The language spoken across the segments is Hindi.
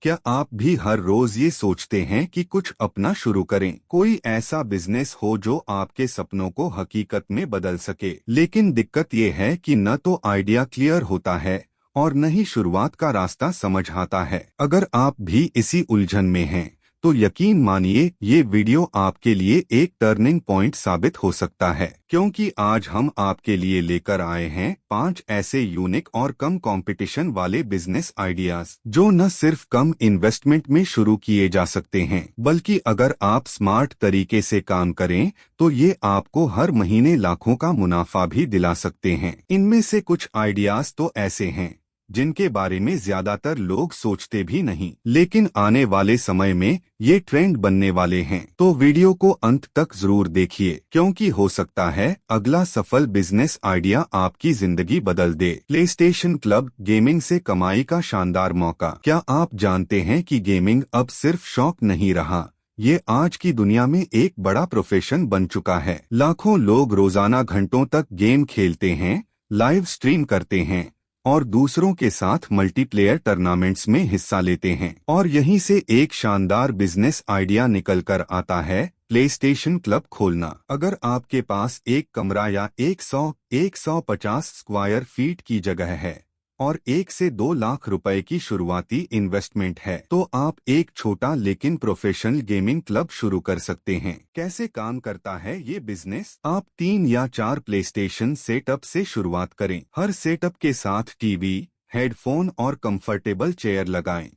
क्या आप भी हर रोज ये सोचते हैं कि कुछ अपना शुरू करें? कोई ऐसा बिजनेस हो जो आपके सपनों को हकीकत में बदल सके। लेकिन दिक्कत ये है कि न तो आइडिया क्लियर होता है और न ही शुरुआत का रास्ता समझ आता है। अगर आप भी इसी उलझन में हैं, तो यकीन मानिए ये वीडियो आपके लिए एक टर्निंग पॉइंट साबित हो सकता है, क्योंकि आज हम आपके लिए लेकर आए हैं 5 ऐसे यूनिक और कम कंपटीशन वाले बिजनेस आइडियाज जो न सिर्फ कम इन्वेस्टमेंट में शुरू किए जा सकते हैं, बल्कि अगर आप स्मार्ट तरीके से काम करें तो ये आपको हर महीने लाखों का मुनाफा भी दिला सकते हैं। इनमें से कुछ आइडियाज तो ऐसे हैं जिनके बारे में ज्यादातर लोग सोचते भी नहीं, लेकिन आने वाले समय में ये ट्रेंड बनने वाले हैं। तो वीडियो को अंत तक जरूर देखिए, क्योंकि हो सकता है अगला सफल बिजनेस आइडिया आपकी जिंदगी बदल दे। प्लेस्टेशन क्लब, गेमिंग से कमाई का शानदार मौका। क्या आप जानते हैं कि गेमिंग अब सिर्फ शौक नहीं रहा, ये आज की दुनिया में एक बड़ा प्रोफेशन बन चुका है। लाखों लोग रोजाना घंटों तक गेम खेलते हैं, लाइव स्ट्रीम करते हैं और दूसरों के साथ मल्टीप्लेयर टूर्नामेंट्स में हिस्सा लेते हैं। और यहीं से एक शानदार बिजनेस आइडिया निकल कर आता है, प्लेस्टेशन क्लब खोलना। अगर आपके पास एक कमरा या 100-150 स्क्वायर फीट की जगह है और 1 से 2 लाख रुपए की शुरुआती इन्वेस्टमेंट है, तो आप एक छोटा लेकिन प्रोफेशनल गेमिंग क्लब शुरू कर सकते हैं। कैसे काम करता है ये बिजनेस? आप 3 या 4 प्लेस्टेशन सेटअप से शुरुआत करें। हर सेटअप के साथ टीवी, हेडफोन और कंफर्टेबल चेयर लगाएं।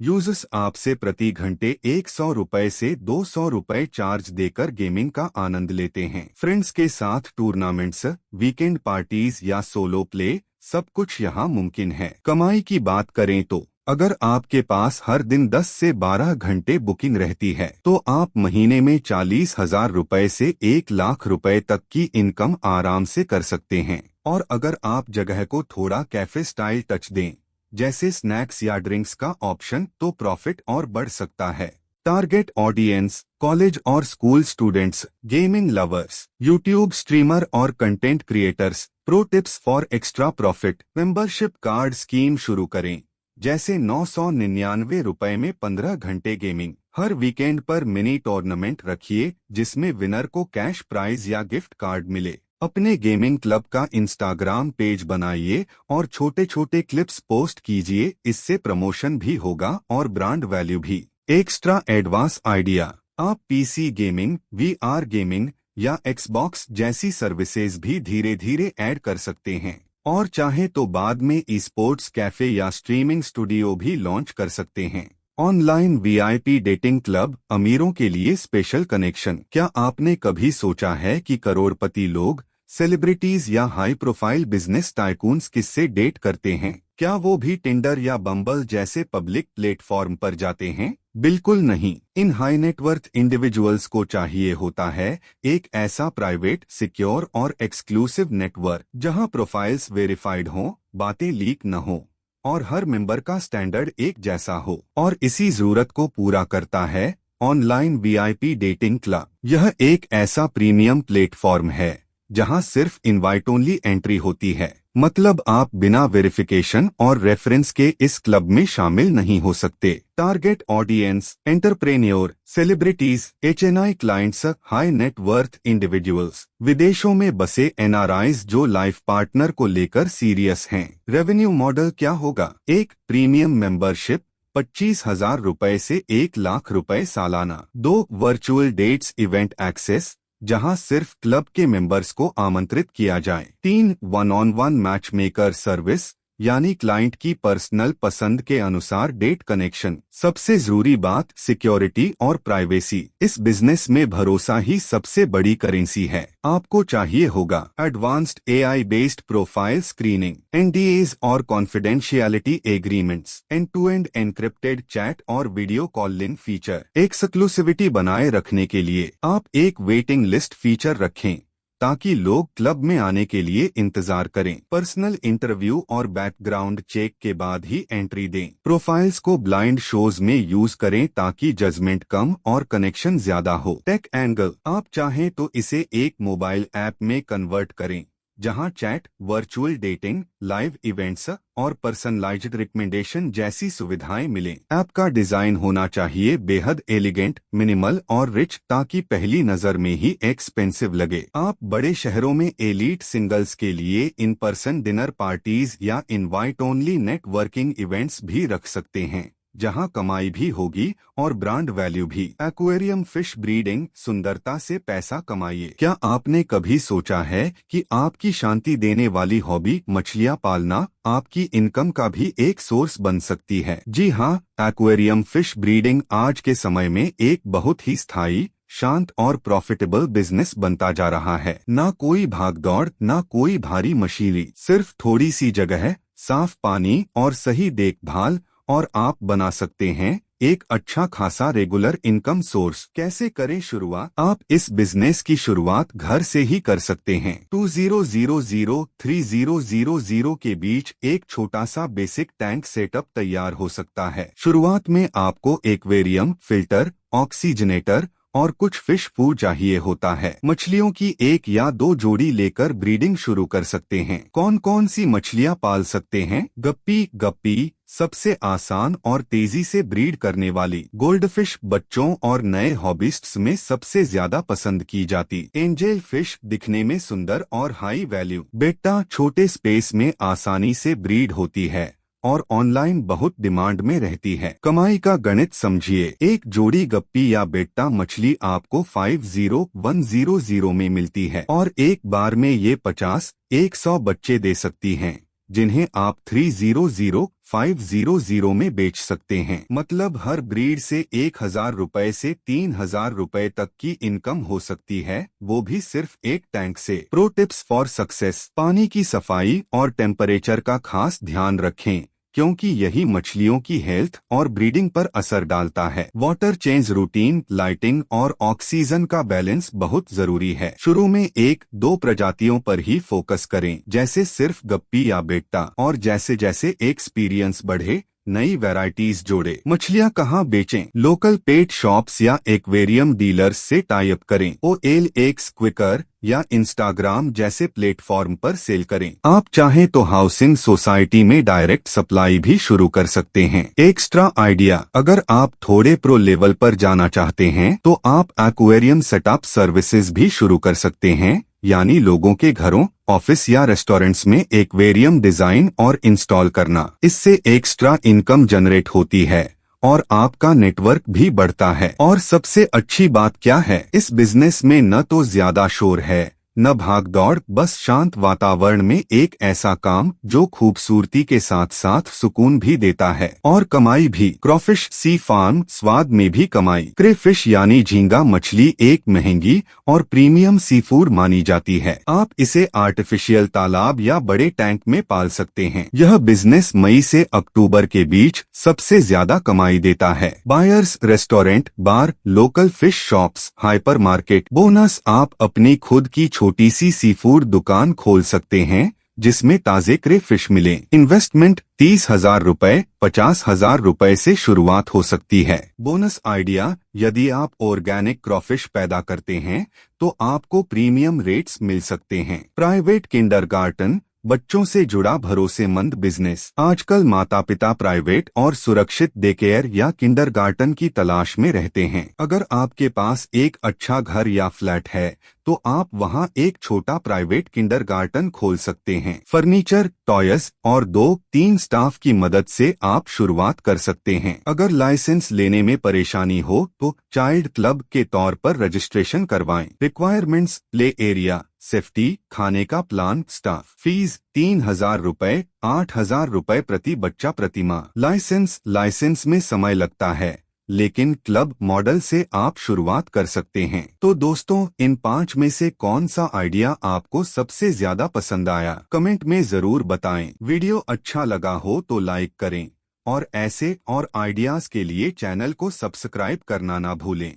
यूजर्स आपसे प्रति घंटे 100 रुपए से 200 रुपए चार्ज देकर गेमिंग का आनंद लेते हैं। फ्रेंड्स के साथ टूर्नामेंट्स, वीकेंड पार्टीज या सोलो प्ले, सब कुछ यहाँ मुमकिन है। कमाई की बात करें तो अगर आपके पास हर दिन 10 से 12 घंटे बुकिंग रहती है, तो आप महीने में 40,000 रुपए से 1 लाख रुपए तक की इनकम आराम से कर सकते हैं। और अगर आप जगह को थोड़ा कैफे स्टाइल टच दें, जैसे स्नैक्स या ड्रिंक्स का ऑप्शन, तो प्रॉफिट और बढ़ सकता है। टारगेट ऑडियंस, कॉलेज और school students, gaming lovers, YouTube streamer और content creators. Pro tips for extra profit. Membership card scheme शुरू करें, जैसे 999 रुपए में 15 घंटे गेमिंग। हर वीकेंड पर मिनी टूर्नामेंट रखिए जिसमें विनर को कैश प्राइज या गिफ्ट कार्ड मिले। अपने गेमिंग क्लब का इंस्टाग्राम पेज बनाइए और छोटे छोटे क्लिप्स पोस्ट कीजिए, इससे प्रमोशन भी होगा और ब्रांड वैल्यू भी। एक्स्ट्रा एडवांस आइडिया, आप पीसी गेमिंग, वीआर गेमिंग या एक्सबॉक्स जैसी सर्विसेज भी धीरे धीरे ऐड कर सकते हैं, और चाहे तो बाद में ई स्पोर्ट्स कैफे या स्ट्रीमिंग स्टूडियो भी लॉन्च कर सकते हैं। ऑनलाइन वीआईपी डेटिंग क्लब, अमीरों के लिए स्पेशल कनेक्शन। क्या आपने कभी सोचा है कि करोड़पति लोग, सेलिब्रिटीज या हाई प्रोफाइल बिजनेस टाइकून्स किससे डेट करते हैं? क्या वो भी टिंडर या बम्बल जैसे पब्लिक प्लेटफॉर्म पर जाते हैं? बिल्कुल नहीं। इन हाई नेटवर्थ इंडिविजुअल्स को चाहिए होता है एक ऐसा प्राइवेट, सिक्योर और एक्सक्लूसिव नेटवर्क जहां प्रोफाइल्स वेरीफाइड हों, बातें लीक न हो और हर मेंबर का स्टैंडर्ड एक जैसा हो। और इसी जरूरत को पूरा करता है ऑनलाइन वीआईपी डेटिंग क्लब। यह एक ऐसा प्रीमियम प्लेटफॉर्म है जहां सिर्फ इनवाइट ओनली एंट्री होती है, मतलब आप बिना वेरिफिकेशन और रेफरेंस के इस क्लब में शामिल नहीं हो सकते। Target audience, entrepreneur, celebrities, HNI clients, high net worth individuals, विदेशों में बसे एनआरआईज जो लाइफ पार्टनर को लेकर सीरियस हैं। रेवेन्यू मॉडल क्या होगा? एक, प्रीमियम मेंबरशिप 25,000 रुपए से 1 लाख रुपए सालाना। 2, वर्चुअल डेट्स इवेंट एक्सेस, जहां सिर्फ क्लब के मेंबर्स को आमंत्रित किया जाए। 3, one on one match maker service, यानी क्लाइंट की पर्सनल पसंद के अनुसार डेट कनेक्शन। सबसे जरूरी बात, सिक्योरिटी और प्राइवेसी। इस बिजनेस में भरोसा ही सबसे बड़ी करेंसी है। आपको चाहिए होगा advanced AI based profile screening, NDAs और confidentiality agreements, end to end encrypted chat और वीडियो कॉलिंग फीचर। एक्सक्लूसिविटी बनाए रखने के लिए आप एक वेटिंग लिस्ट फीचर रखें ताकि लोग क्लब में आने के लिए इंतजार करें। पर्सनल इंटरव्यू और बैकग्राउंड चेक के बाद ही एंट्री दें। प्रोफाइल्स को ब्लाइंड शोज में यूज करें ताकि जजमेंट कम और कनेक्शन ज्यादा हो। टेक एंगल, आप चाहें तो इसे एक मोबाइल ऐप में कन्वर्ट करें जहां chat, virtual dating, live events और पर्सनलाइज्ड रिकमेंडेशन जैसी सुविधाएं मिलें। ऐप का डिजाइन होना चाहिए बेहद एलिगेंट, मिनिमल और रिच, ताकि पहली नजर में ही एक्सपेंसिव लगे। आप बड़े शहरों में एलीट सिंगल्स के लिए इन पर्सन डिनर पार्टीज या इनवाइट ओनली नेटवर्किंग इवेंट्स भी रख सकते हैं, जहां कमाई भी होगी और ब्रांड वैल्यू भी। एक्वेरियम फिश ब्रीडिंग, सुंदरता से पैसा कमाइए। क्या आपने कभी सोचा है कि आपकी शांति देने वाली हॉबी मछलियां पालना आपकी इनकम का भी एक सोर्स बन सकती है? जी हाँ, एक्वेरियम फिश ब्रीडिंग आज के समय में एक बहुत ही स्थायी, शांत और प्रॉफिटेबल बिजनेस बनता जा रहा है। ना कोई भागदौड़, ना कोई भारी मशीनरी, सिर्फ थोड़ी सी जगह, साफ पानी और सही देखभाल, और आप बना सकते हैं एक अच्छा खासा रेगुलर इनकम सोर्स। कैसे करें शुरुआत? आप इस बिजनेस की शुरुआत घर से ही कर सकते हैं। 2000-3000 के बीच एक छोटा सा बेसिक टैंक सेटअप तैयार हो सकता है। शुरुआत में आपको एक्वेरियम, फिल्टर, ऑक्सीजनेटर और कुछ फिश फूड चाहिए होता है। मछलियों की 1 या 2 जोड़ी लेकर ब्रीडिंग शुरू कर सकते हैं। कौन कौन सी मछलियां पाल सकते हैं? गप्पी सबसे आसान और तेजी से ब्रीड करने वाली। गोल्डफिश बच्चों और नए हॉबिस्ट्स में सबसे ज्यादा पसंद की जाती। एंजल फिश दिखने में सुंदर और हाई वैल्यू। बेटा छोटे स्पेस में आसानी से ब्रीड होती है और ऑनलाइन बहुत डिमांड में रहती है। कमाई का गणित समझिए। एक जोड़ी गप्पी या बेट्टा मछली आपको 50-100 में मिलती है और एक बार में ये 50-100 बच्चे दे सकती हैं, जिन्हें आप 300-500 में बेच सकते हैं। मतलब हर ब्रीड से 1000 रुपए से 3000 रुपए तक की इनकम हो सकती है, वो भी सिर्फ एक टैंक से। Pro tips for success. पानी की सफाई और टेम्परेचर का खास ध्यान रखें, क्योंकि यही मछलियों की हेल्थ और ब्रीडिंग पर असर डालता है। वाटर चेंज रूटीन, लाइटिंग और ऑक्सीजन का बैलेंस बहुत जरूरी है। शुरू में 1-2 प्रजातियों पर ही फोकस करें, जैसे सिर्फ गप्पी या बेट्टा, और जैसे जैसे एक्सपीरियंस बढ़े नई वैरायटीज जोड़े। मछलियां कहाँ बेचें? लोकल पेट शॉप्स या एक्वेरियम डीलर्स से टाई अप करें। OLX क्विकर या इंस्टाग्राम जैसे प्लेटफॉर्म पर सेल करें। आप चाहें तो हाउसिंग सोसाइटी में डायरेक्ट सप्लाई भी शुरू कर सकते हैं। Extra idea. अगर आप थोड़े प्रो लेवल पर जाना चाहते हैं तो आप एक्वेरियम सेटअप सर्विसेज भी शुरू कर सकते हैं, यानी लोगों के घरों, ऑफिस या रेस्टोरेंट्स में एक्वेरियम डिजाइन और इंस्टॉल करना। इससे एक्स्ट्रा इनकम जनरेट होती है और आपका नेटवर्क भी बढ़ता है। और सबसे अच्छी बात क्या है? इस बिजनेस में न तो ज्यादा शोर है, न भाग दौड़, बस शांत वातावरण में एक ऐसा काम जो खूबसूरती के साथ साथ सुकून भी देता है। और कमाई भी। क्रॉफिश सी फार्म, स्वाद में भी कमाई। क्रेफिश यानी झींगा मछली एक महंगी और प्रीमियम सी फूड मानी जाती है। आप इसे आर्टिफिशियल तालाब या बड़े टैंक में पाल सकते हैं। यह बिजनेस मई से अक्टूबर के बीच सबसे ज्यादा कमाई देता है। Buyers, restaurant, bar, local fish shops, hypermarket. Bonus, आप अपनी खुद की छोटी सी सीफूड दुकान खोल सकते हैं जिसमें ताजे क्रेफिश मिले। इन्वेस्टमेंट 30,000 रुपए, 50,000 रुपए से शुरुआत हो सकती है। बोनस आइडिया, यदि आप ऑर्गेनिक क्रॉफिश पैदा करते हैं तो आपको प्रीमियम रेट्स मिल सकते हैं। प्राइवेट किंडरगार्टन, बच्चों से जुड़ा भरोसेमंद बिजनेस। आजकल माता पिता प्राइवेट और सुरक्षित डेकेयर या किंडरगार्टन की तलाश में रहते हैं। अगर आपके पास एक अच्छा घर या फ्लैट है तो आप वहां एक छोटा प्राइवेट किंडरगार्टन खोल सकते हैं। फर्नीचर, टॉयज और 2-3 स्टाफ की मदद से आप शुरुआत कर सकते हैं। अगर लाइसेंस लेने में परेशानी हो तो चाइल्ड क्लब के तौर पर रजिस्ट्रेशन करवाएं। रिक्वायरमेंट्स, प्ले एरिया, सेफ्टी, खाने का प्लान, स्टाफ। फीस 3,000 रुपए, 8,000 रुपए प्रति बच्चा प्रति माह। लाइसेंस में समय लगता है, लेकिन क्लब मॉडल से आप शुरुआत कर सकते हैं। तो दोस्तों, इन 5 में से कौन सा आइडिया आपको सबसे ज्यादा पसंद आया? कमेंट में जरूर बताएं। वीडियो अच्छा लगा हो तो लाइक करें और ऐसे और आइडियाज के लिए चैनल को सब्सक्राइब करना ना भूलें।